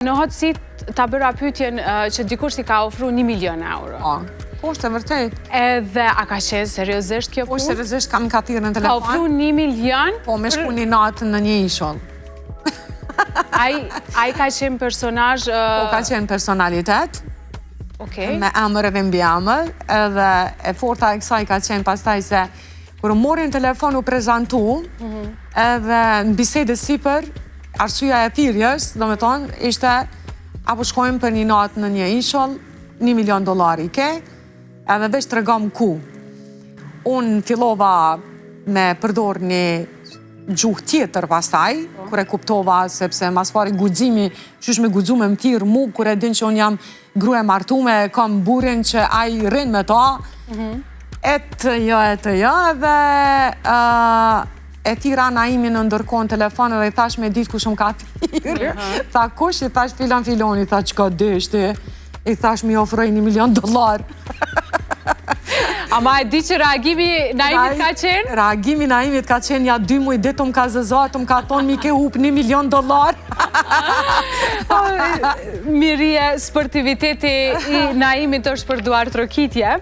Në hotësit ta bëra pyetjen që dikush i ka ofru 1 milion euro. Po, është e vërtet. Edhe a ka qenë seriozisht kjo Po, punë? seriozisht kam katirë në Ka telefon. ofru 1 milion? Po, me shku një natë në një ishull. Ai ka qenë personazh... Po, ka qenë personalitet. Me emër edhe mbi emër. Edhe e forta e kësaj ka qenë pastaj se kur morin telefon u prezantu, edhe në bisedë sipër, arsyeja e thirrjes, domethënë, ishte apo shkojmë për një natë në një ishull, $1 milion ke, edhe veç tregom ku. Unë fillova me përdor një gjuhë tjetër pastaj, kur e kuptova, sepse mas pari guximi, qysh me guxu me më tirë mu, kur e din që unë jam grua e martume, kam burrin që ai rrin me ta, e të jo, edhe e tira Naimi në ndërkohën telefon edhe i thash me ditë kush më ka thirrë. Tha kush? I thash filoni, tha çka deshti? I thash mi ofroj $1 milion. Ama e di që reagimi Naimit ka qenë? Reagimi Naimit ka qenë ja 2 muaj ditë më ka zëzat, më ka thonë mi ke hup $1 milion. Mirie, sportiviteti i Naimit është për duar trokitje.